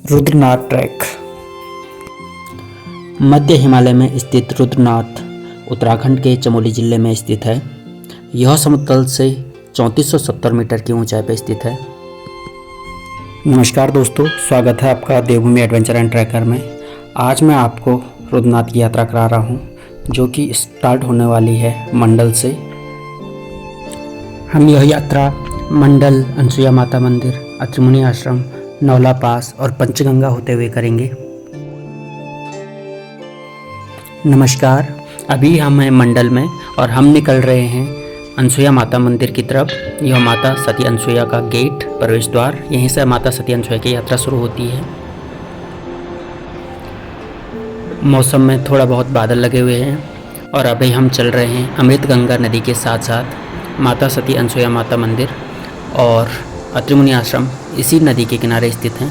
Rudranath track. मध्य हिमालय में स्थित रुद्रनाथ उत्तराखंड के चमोली जिले में स्थित है। यह समतल से 3470 मीटर की ऊंचाई पर स्थित है। नमस्कार दोस्तों, स्वागत है आपका देवभूमि एडवेंचर एंड ट्रैकर में। आज मैं आपको रुद्रनाथ की यात्रा करा रहा हूं, जो कि स्टार्ट होने वाली है मंडल से। हम यह यात्रा मंडल, अनसुईया माता मंदिर, अत्रिमुनि आश्रम, नौला पास और पंचगंगा होते हुए करेंगे। नमस्कार, अभी हम हैं मंडल में और हम निकल रहे हैं अनसुईया माता मंदिर की तरफ। यह माता सती अनसुईया का गेट, प्रवेश द्वार, यहीं से माता सती अनसुईया की यात्रा शुरू होती है। मौसम में थोड़ा बहुत बादल लगे हुए हैं और अभी हम चल रहे हैं अमृत गंगा नदी के साथ साथ माता सती अनसुईया माता मंदिर और अत्रिमुनि आश्रम इसी नदी के किनारे स्थित हैं।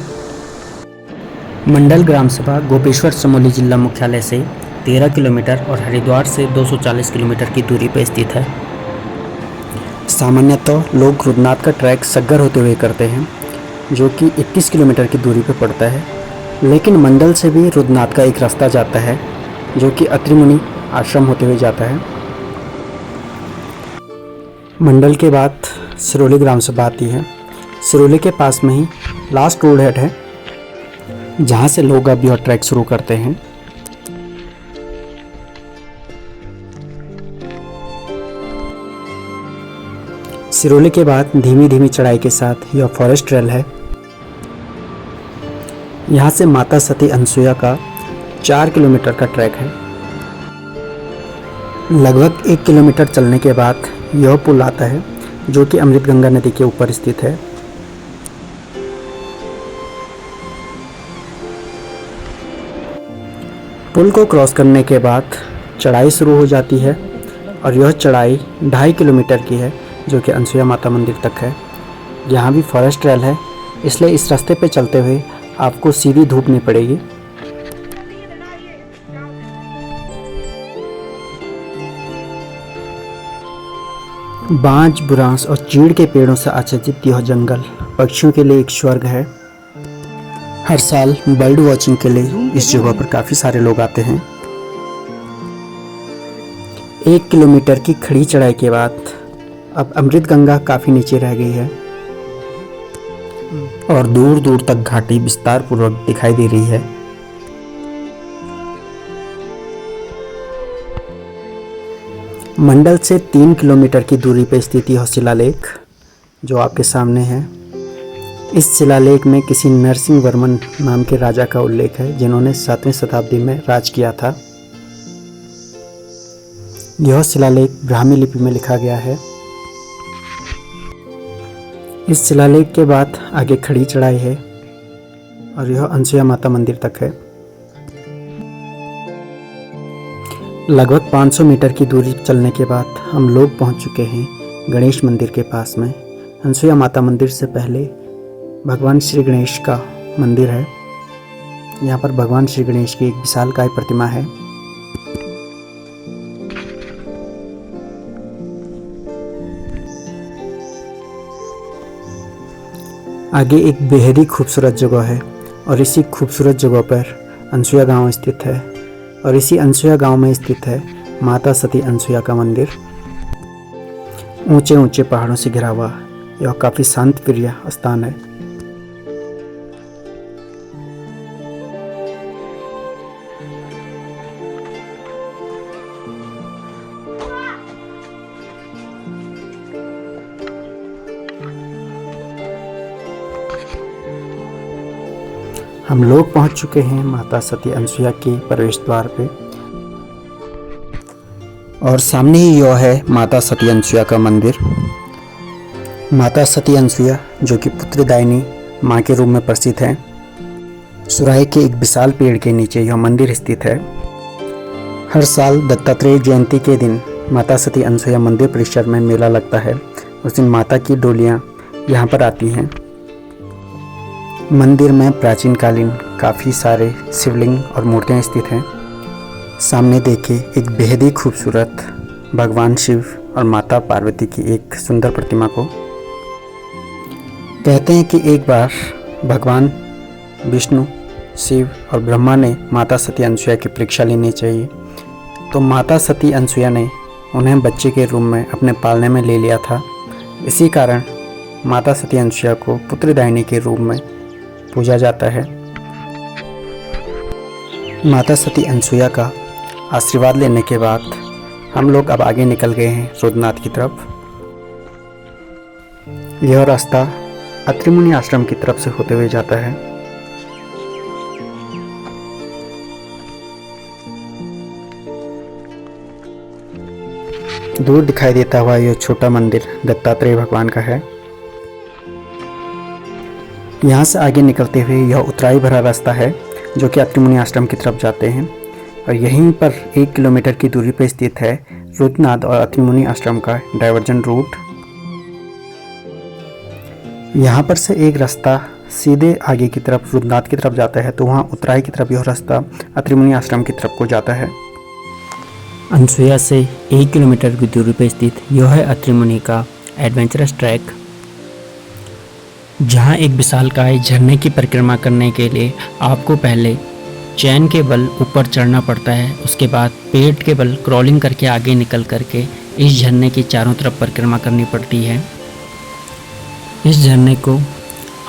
मंडल ग्राम सभा गोपेश्वर चमोली जिला मुख्यालय से 13 किलोमीटर और हरिद्वार से 240 किलोमीटर की दूरी पर स्थित है। सामान्यतः लोग रुद्रनाथ का ट्रैक सग्गर होते हुए करते हैं, जो कि 21 किलोमीटर की दूरी पर पड़ता है। लेकिन मंडल से भी रुद्रनाथ का एक रास्ता जाता है, जो कि अत्रिमुनि आश्रम होते हुए जाता है। मंडल के बाद सिरोली ग्राम सभा आती है। सिरोली के पास में ही लास्ट रोड हेड है, जहाँ से लोग अब यह ट्रैक शुरू करते हैं। सिरोली के बाद धीमी धीमी चढ़ाई के साथ यह फॉरेस्ट ट्रेल है। यहाँ से माता सती अनसुईया का 4 किलोमीटर का ट्रैक है। लगभग 1 किलोमीटर चलने के बाद यह पुल आता है, जो कि अमृत गंगा नदी के ऊपर स्थित है। पुल को क्रॉस करने के बाद चढ़ाई शुरू हो जाती है और यह चढ़ाई 2.5 किलोमीटर की है, जो कि अनसुईया माता मंदिर तक है। यहाँ भी फॉरेस्ट ट्रेल है, इसलिए इस रास्ते पे चलते हुए आपको सीधी धूप नहीं पड़ेगी। बांज, बुरांस और चीड़ के पेड़ों से आच्छादित यह जंगल पक्षियों के लिए एक स्वर्ग है। हर साल बर्ड वॉचिंग के लिए इस जगह पर काफ़ी सारे लोग आते हैं। 1 किलोमीटर की खड़ी चढ़ाई के बाद अब अमृत गंगा काफ़ी नीचे रह गई है और दूर दूर तक घाटी विस्तार पूर्वक दिखाई दे रही है। मंडल से 3 किलोमीटर की दूरी पर स्थित यह शिलालेख, जो आपके सामने है। इस शिलालेख में किसी नरसिंह वर्मन नाम के राजा का उल्लेख है, जिन्होंने 7वीं शताब्दी में राज किया था। यह शिलालेख ब्राह्मी लिपि में लिखा गया है। इस शिलालेख के बाद आगे खड़ी चढ़ाई है और यह अनसुईया माता मंदिर तक है। लगभग 500 मीटर की दूरी चलने के बाद हम लोग पहुंच चुके हैं गणेश मंदिर के पास में। अनसुईया माता मंदिर से पहले भगवान श्री गणेश का मंदिर है। यहाँ पर भगवान श्री गणेश की एक विशालकाय प्रतिमा है। आगे एक बेहद ही खूबसूरत जगह है और इसी खूबसूरत जगह पर अनसुईया गांव स्थित है और इसी अनसुईया गांव में स्थित है माता सती अनसुईया का मंदिर। ऊंचे ऊंचे पहाड़ों से घिरा हुआ यह काफ़ी शांत प्रिय स्थान है। हम लोग पहुंच चुके हैं माता सती अनसुईया के प्रवेश द्वार पे और सामने ही यह है माता सती अनसुईया का मंदिर। माता सती अनसुईया, जो कि पुत्रदायिनी माँ के रूप में प्रसिद्ध है। सुराही के एक विशाल पेड़ के नीचे यह मंदिर स्थित है। हर साल दत्तात्रेय जयंती के दिन माता सती अनसुईया मंदिर परिसर में मेला लगता है। उस दिन माता की डोलियाँ यहाँ पर आती हैं। मंदिर में प्राचीन कालीन काफ़ी सारे शिवलिंग और मूर्तियाँ स्थित हैं। सामने देखिए एक बेहद ही खूबसूरत भगवान शिव और माता पार्वती की एक सुंदर प्रतिमा को। कहते हैं कि एक बार भगवान विष्णु, शिव और ब्रह्मा ने माता सती अनसुया की परीक्षा लेनी चाहिए। तो माता सती अनसुया ने उन्हें बच्चे के रूप में अपने पालने में ले लिया था। इसी कारण माता सती अनसुया को पुत्रदायिनी के रूप में पूजा जाता है। माता सती अनसुया का आशीर्वाद लेने के बाद हम लोग अब आगे निकल गए हैं रुद्रनाथ की तरफ। यह रास्ता अत्रि मुनि आश्रम की तरफ से होते हुए जाता है। दूर दिखाई देता हुआ यह छोटा मंदिर दत्तात्रेय भगवान का है। यहाँ से आगे निकलते हुए यह उतराई भरा रास्ता है जो कि अत्रि मुनि आश्रम की तरफ जाते हैं और यहीं पर 1 किलोमीटर की दूरी पर स्थित है रुद्रनाथ और अत्रि मुनि आश्रम का डाइवर्जन रूट। यहाँ पर से एक रास्ता सीधे आगे की तरफ रुद्रनाथ की तरफ जाता है, तो वहाँ उतराई की तरफ यह रास्ता अत्रि मुनि आश्रम की तरफ को जाता है। अनसुया से 1 किलोमीटर की दूरी पर स्थित यह है अत्रि मुनि का एडवेंचरस ट्रैक, जहाँ एक विशालकाय झरने की परिक्रमा करने के लिए आपको पहले चैन के बल ऊपर चढ़ना पड़ता है, उसके बाद पेट के बल क्रॉलिंग करके आगे निकल करके इस झरने की चारों तरफ परिक्रमा करनी पड़ती है। इस झरने को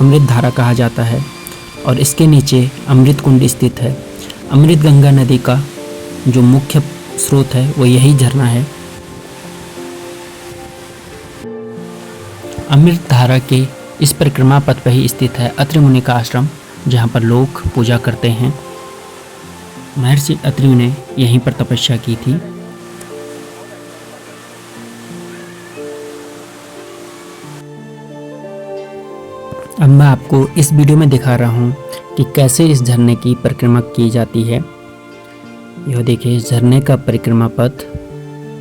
अमृत धारा कहा जाता है और इसके नीचे अमृत कुंड स्थित है। अमृत गंगा नदी का जो मुख्य स्रोत है वो यही झरना है। अमृत धारा के इस परिक्रमा पथ पर ही स्थित है अत्रि मुनि का आश्रम, जहाँ पर लोग पूजा करते हैं। महर्षि अत्रि ने यहीं पर तपस्या की थी। अब मैं आपको इस वीडियो में दिखा रहा हूँ कि कैसे इस झरने की परिक्रमा की जाती है। यह देखिए इस झरने का परिक्रमा पथ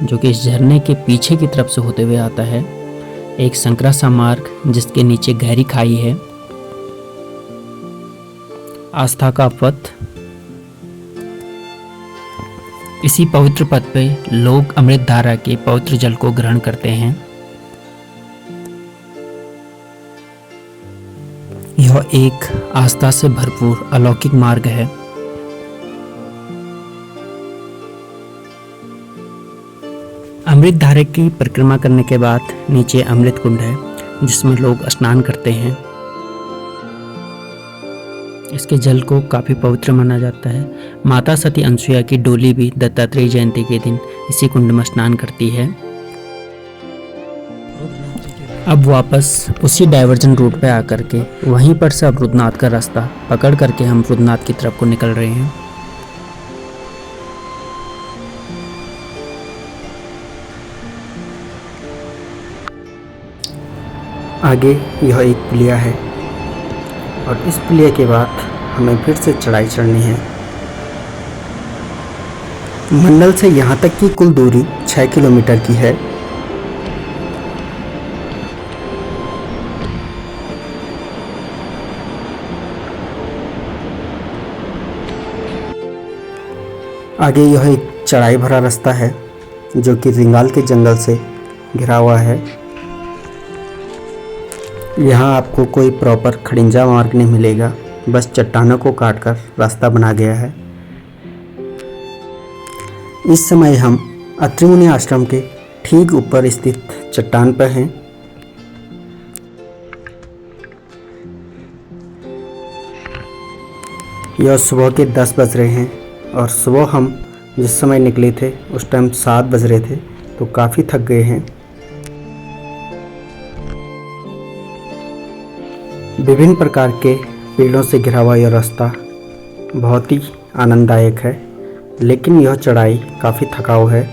जो कि इस झरने के पीछे की तरफ से होते हुए आता है। एक संकरा सा मार्ग जिसके नीचे गहरी खाई है। आस्था का पथ। इसी पवित्र पथ पे लोग अमृत धारा के पवित्र जल को ग्रहण करते हैं। यह एक आस्था से भरपूर अलौकिक मार्ग है। अमृत धारा की परिक्रमा करने के बाद नीचे अमृत कुंड है जिसमें लोग स्नान करते हैं। इसके जल को काफी पवित्र माना जाता है। माता सती अनसुया की डोली भी दत्तात्रेय जयंती के दिन इसी कुंड में स्नान करती है। अब वापस उसी डाइवर्जन रूट पे आकर के वहीं पर से अब रुद्रनाथ का रास्ता पकड़ करके हम रुद्रनाथ की तरफ को निकल रहे हैं। आगे यह एक पुलिया है और इस पुलिया के बाद हमें फिर से चढ़ाई चढ़नी है। मंडल से यहाँ तक की कुल दूरी 6 किलोमीटर की है। आगे यह एक चढ़ाई भरा रास्ता है जो कि रिंगाल के जंगल से घिरा हुआ है। यहाँ आपको कोई प्रॉपर खड़िंजा मार्ग नहीं मिलेगा, बस चट्टानों को काटकर रास्ता बना गया है। इस समय हम अत्रि मुनि आश्रम के ठीक ऊपर स्थित चट्टान पर हैं। यह सुबह के 10 बज रहे हैं और सुबह हम जिस समय निकले थे उस टाइम 7 बज रहे थे, तो काफ़ी थक गए हैं। विभिन्न प्रकार के पेड़ों से घिरा हुआ यह रास्ता बहुत ही आनंददायक है, लेकिन यह चढ़ाई काफ़ी थकाऊ है।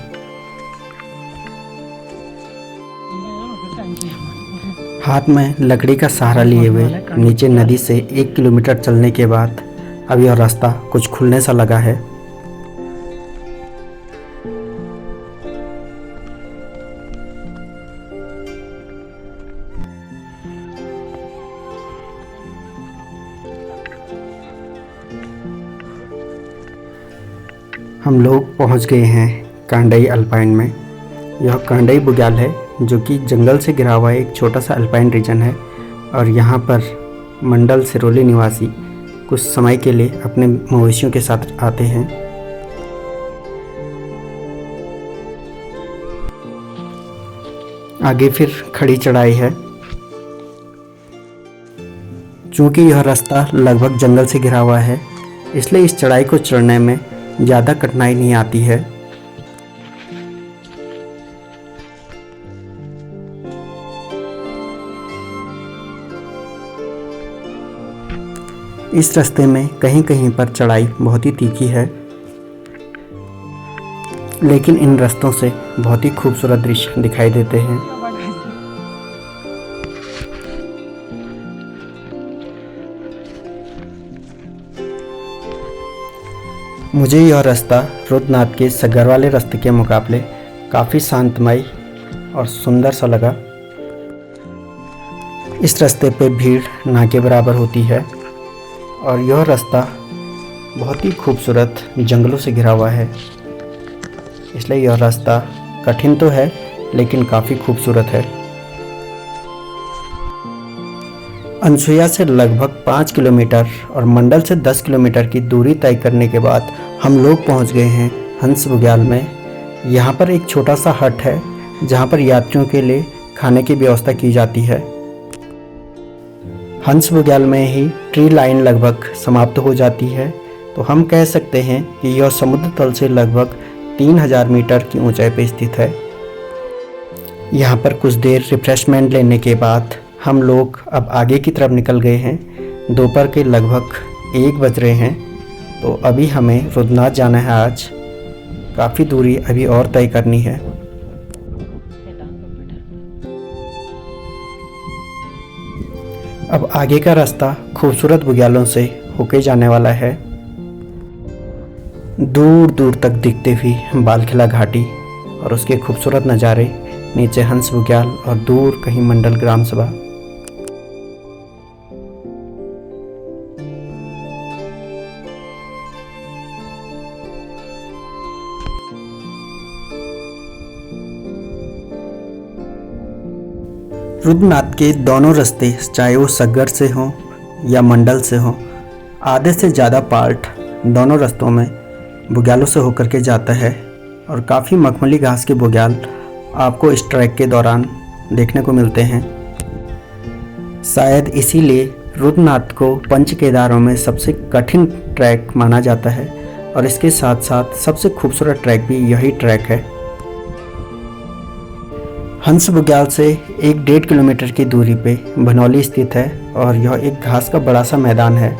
हाथ में लकड़ी का सहारा लिए हुए नीचे नदी से 1 किलोमीटर चलने के बाद अब यह रास्ता कुछ खुलने सा लगा है। हम लोग पहुंच गए हैं कांडई अल्पाइन में। यह कांडई बुग्याल है जो कि जंगल से घिरा हुआ एक छोटा सा अल्पाइन रीजन है और यहाँ पर मंडल सिरोली निवासी कुछ समय के लिए अपने मवेशियों के साथ आते हैं। आगे फिर खड़ी चढ़ाई है। चूँकि यह रास्ता लगभग जंगल से घिरा हुआ है, इसलिए इस चढ़ाई को चढ़ने में ज़्यादा कठिनाई नहीं आती है। इस रास्ते में कहीं कहीं पर चढ़ाई बहुत ही तीखी है, लेकिन इन रास्तों से बहुत ही खूबसूरत दृश्य दिखाई देते हैं। मुझे यह रास्ता रुद्रनाथ के सग्गर वाले रास्ते के मुकाबले काफ़ी शांतमय और सुंदर सा लगा। इस रास्ते पे भीड़ ना के बराबर होती है और यह रास्ता बहुत ही खूबसूरत जंगलों से घिरा हुआ है, इसलिए यह रास्ता कठिन तो है लेकिन काफ़ी खूबसूरत है। अनसुईया से लगभग 5 किलोमीटर और मंडल से 10 किलोमीटर की दूरी तय करने के बाद हम लोग पहुंच गए हैं हंस बुग्याल में। यहाँ पर एक छोटा सा हट है जहाँ पर यात्रियों के लिए खाने की व्यवस्था की जाती है। हंस बुग्याल में ही ट्री लाइन लगभग समाप्त हो जाती है, तो हम कह सकते हैं कि यह समुद्र तल से लगभग 3000 मीटर की ऊंचाई पर स्थित है। यहाँ पर कुछ देर रिफ्रेशमेंट लेने के बाद हम लोग अब आगे की तरफ निकल गए हैं। दोपहर के लगभग 1 बज रहे हैं, तो अभी हमें रुद्रनाथ जाना है। आज काफ़ी दूरी अभी और तय करनी है। अब आगे का रास्ता खूबसूरत बुग्यालों से होके जाने वाला है। दूर दूर तक दिखते हुई बालखिला घाटी और उसके खूबसूरत नज़ारे, नीचे हंस बुग्याल और दूर कहीं मंडल ग्राम सभा। रुद्रनाथ के दोनों रास्ते, चाहे वो सग्गर से हों या मंडल से हों, आधे से ज़्यादा पार्ट दोनों रास्तों में बुग्यालों से होकर के जाता है और काफ़ी मखमली घास के बुग्याल आपको इस ट्रैक के दौरान देखने को मिलते हैं। शायद इसीलिए रुद्रनाथ को पंच केदारों में सबसे कठिन ट्रैक माना जाता है और इसके साथ साथ सबसे खूबसूरत ट्रैक भी यही ट्रैक है। हंस बुग्याल से 1-1.5 किलोमीटर की दूरी पे भनौली स्थित है और यह एक घास का बड़ा सा मैदान है।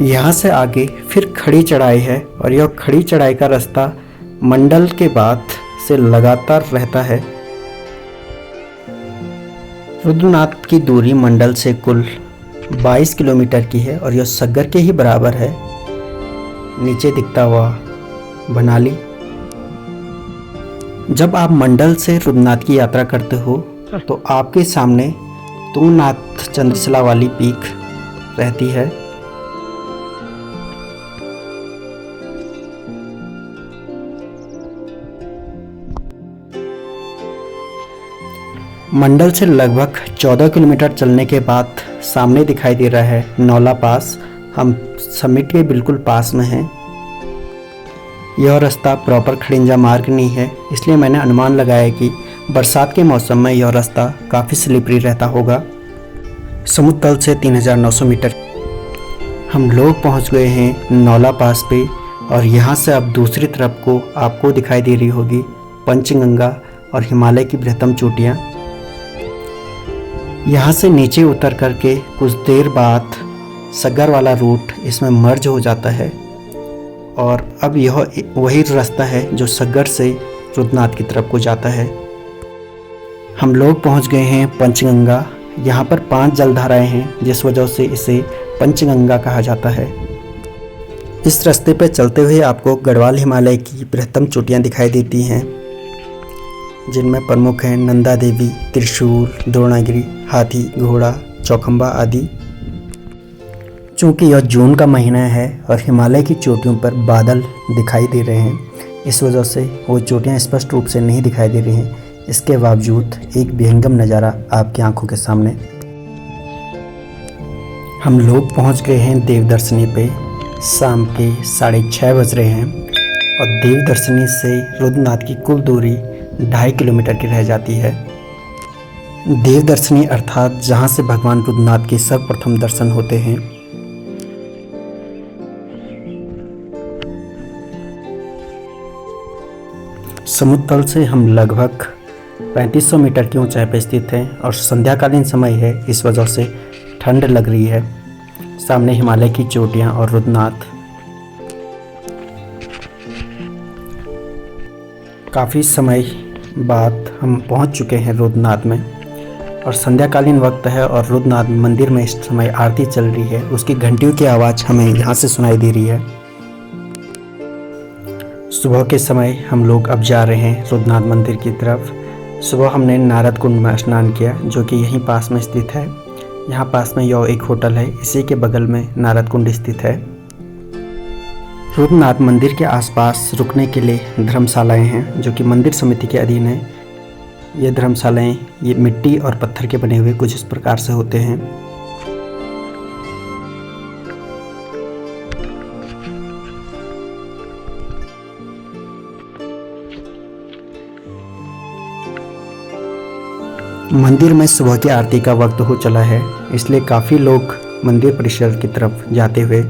यहाँ से आगे फिर खड़ी चढ़ाई है और यह खड़ी चढ़ाई का रास्ता मंडल के बाद से लगातार रहता है। रुद्रनाथ की दूरी मंडल से कुल 22 किलोमीटर की है और यह सग्गर के ही बराबर है। नीचे दिखता हुआ बनाली। जब आप मंडल से रुद्रनाथ की यात्रा करते हो तो आपके सामने तुंगनाथ चंद्रशिला वाली पीक रहती है। मंडल से लगभग 14 किलोमीटर चलने के बाद सामने दिखाई दे रहा है नौला पास। हम समिट के बिल्कुल पास में हैं। यह रास्ता प्रॉपर खड़िंजा मार्ग नहीं है, इसलिए मैंने अनुमान लगाया कि बरसात के मौसम में यह रास्ता काफ़ी स्लिपरी रहता होगा। समुद्र तल से 3900 मीटर हम लोग पहुंच गए हैं नौला पास पे और यहाँ से अब दूसरी तरफ को आपको दिखाई दे रही होगी पंचगंगा और हिमालय की बृहत्तम चोटियाँ। यहाँ से नीचे उतर करके कुछ देर बाद सग्गर वाला रूट इसमें मर्ज हो जाता है और अब यह वही रास्ता है जो सग्गर से रुद्रनाथ की तरफ को जाता है। हम लोग पहुंच गए हैं पंचगंगा। यहाँ पर 5 जलधाराएं हैं, जिस वजह से इसे पंचगंगा कहा जाता है। इस रास्ते पर चलते हुए आपको गढ़वाल हिमालय की बृहत्तम चोटियाँ दिखाई देती हैं, जिनमें प्रमुख हैं नंदा देवी, त्रिशूल, द्रोणागिरी, हाथी, घोड़ा, चौखंबा आदि। चूँकि यह जून का महीना है और हिमालय की चोटियों पर बादल दिखाई दे रहे हैं, इस वजह से वो चोटियाँ स्पष्ट रूप से नहीं दिखाई दे रही हैं। इसके बावजूद एक विहंगम नज़ारा आपकी आंखों के सामने हम लोग पहुंच गए हैं देवदर्शनी पे। शाम के 6:30 बज रहे हैं और देवदर्शनी से रुद्रनाथ की कुल दूरी 2.5 किलोमीटर की रह जाती है। देवदर्शनी अर्थात जहां से भगवान रुद्रनाथ के सर्वप्रथम दर्शन होते हैं। समुद्र तल से हम लगभग 3500 मीटर की ऊंचाई पर स्थित हैं और संध्याकालीन समय है, इस वजह से ठंड लग रही है। सामने हिमालय की चोटियां और रुद्रनाथ। काफ़ी समय बाद हम पहुंच चुके हैं रुद्रनाथ में और संध्याकालीन वक्त है और रुद्रनाथ मंदिर में इस समय आरती चल रही है। उसकी घंटियों की आवाज़ हमें यहाँ से सुनाई दे रही है। सुबह के समय हम लोग अब जा रहे हैं रुद्रनाथ मंदिर की तरफ। सुबह हमने नारद कुंड में स्नान किया, जो कि यहीं पास में स्थित है। यहाँ पास में यह एक होटल है, इसी के बगल में नारद कुंड स्थित है। रुद्रनाथ मंदिर के आसपास रुकने के लिए धर्मशालाएं हैं, जो कि मंदिर समिति के अधीन है। ये धर्मशालाएं ये मिट्टी और पत्थर के बने हुए कुछ इस प्रकार से होते हैं। मंदिर में सुबह की आरती का वक्त हो चला है, इसलिए काफ़ी लोग मंदिर परिसर की तरफ जाते हुए।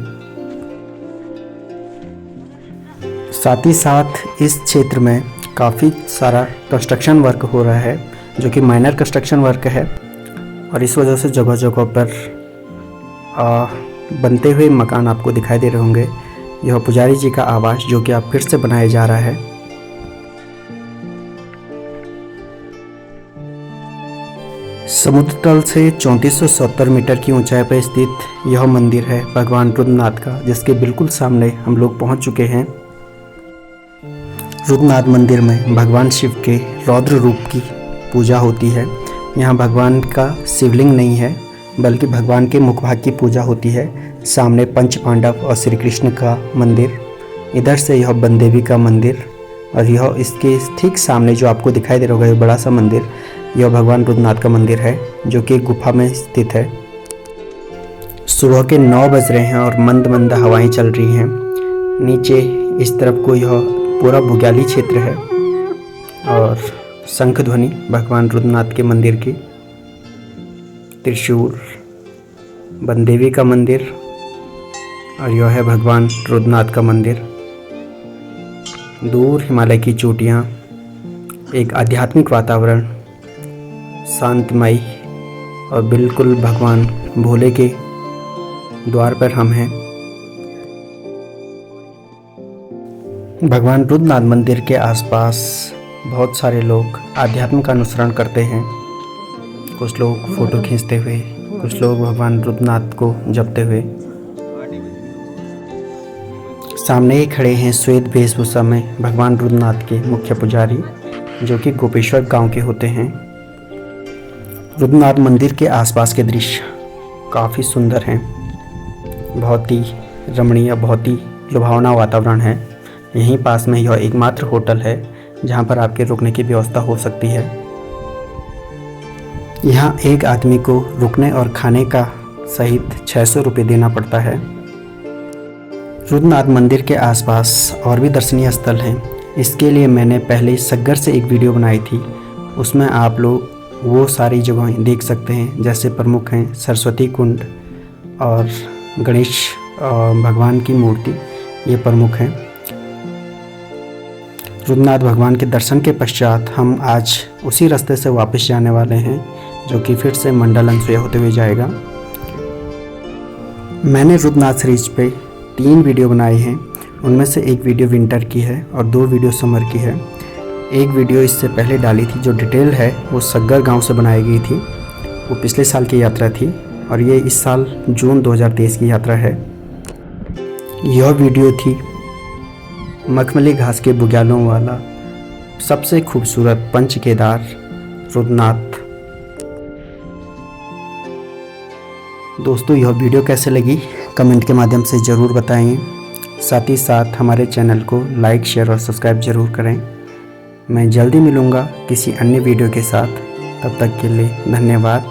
साथ ही साथ इस क्षेत्र में काफ़ी सारा कंस्ट्रक्शन वर्क हो रहा है, जो कि माइनर कंस्ट्रक्शन वर्क है और इस वजह से जगह जगह पर बनते हुए मकान आपको दिखाई दे रहे होंगे। यह पुजारी जी का आवास, जो कि अब फिर से बनाया जा रहा है। समुद्र तल से 3470 मीटर की ऊंचाई पर स्थित यह मंदिर है भगवान रुद्रनाथ का, जिसके बिल्कुल सामने हम लोग पहुंच चुके हैं। रुद्रनाथ मंदिर में भगवान शिव के रौद्र रूप की पूजा होती है। यहाँ भगवान का शिवलिंग नहीं है, बल्कि भगवान के मुखभाग की पूजा होती है। सामने पंच पांडव और श्री कृष्ण का मंदिर, इधर से यह बनदेवी का मंदिर और यह इसके ठीक सामने जो आपको दिखाई दे रहा होगा ये बड़ा सा मंदिर, यह भगवान रुद्रनाथ का मंदिर है, जो कि गुफा में स्थित है। सुबह के 9 बज रहे हैं और मंद मंद हवाएं चल रही हैं। नीचे इस तरफ को यह पूरा बुग्याली क्षेत्र है और शंख ध्वनि भगवान रुद्रनाथ के मंदिर की, त्रिशूल, बनदेवी का मंदिर और यह है भगवान रुद्रनाथ का मंदिर। दूर हिमालय की चोटियाँ, एक आध्यात्मिक वातावरण, शांतिमय और बिल्कुल भगवान भोले के द्वार पर हम हैं। भगवान रुद्रनाथ मंदिर के आसपास बहुत सारे लोग आध्यात्म का अनुसरण करते हैं। कुछ लोग फोटो खींचते हुए, कुछ लोग भगवान रुद्रनाथ को जपते हुए। सामने ही खड़े हैं श्वेत वेशभूषा में भगवान रुद्रनाथ के मुख्य पुजारी, जो कि गोपेश्वर गांव के होते हैं। रुद्रनाथ मंदिर के आसपास के दृश्य काफ़ी सुंदर हैं, बहुत ही रमणीय, बहुत ही लुभावना वातावरण है। यहीं पास में यह एकमात्र होटल है जहां पर आपके रुकने की व्यवस्था हो सकती है। यहां एक आदमी को रुकने और खाने का सहित 600 रुपये देना पड़ता है। रुद्रनाथ मंदिर के आसपास और भी दर्शनीय स्थल हैं। इसके लिए मैंने पहले सग्गर से एक वीडियो बनाई थी, उसमें आप लोग वो सारी जगहें देख सकते हैं। जैसे प्रमुख हैं सरस्वती कुंड और गणेश भगवान की मूर्ति, ये प्रमुख हैं। रुद्रनाथ भगवान के दर्शन के पश्चात हम आज उसी रास्ते से वापस जाने वाले हैं, जो कि फिर से मंडल अनसुया होते हुए जाएगा। मैंने रुद्रनाथ सीरीज पे 3 वीडियो बनाए हैं, उनमें से एक वीडियो विंटर की है और 2 वीडियो समर की है। एक वीडियो इससे पहले डाली थी, जो डिटेल है वो सग्गर गांव से बनाई गई थी। वो पिछले साल की यात्रा थी और ये इस साल जून 2023 की यात्रा है। यह वीडियो थी मखमली घास के बुग्यालों वाला सबसे खूबसूरत पंच केदार रुद्रनाथ। दोस्तों, यह वीडियो कैसे लगी कमेंट के माध्यम से ज़रूर बताएं। साथ ही साथ हमारे चैनल को लाइक, शेयर और सब्सक्राइब ज़रूर करें। मैं जल्दी मिलूँगा किसी अन्य वीडियो के साथ। तब तक के लिए धन्यवाद।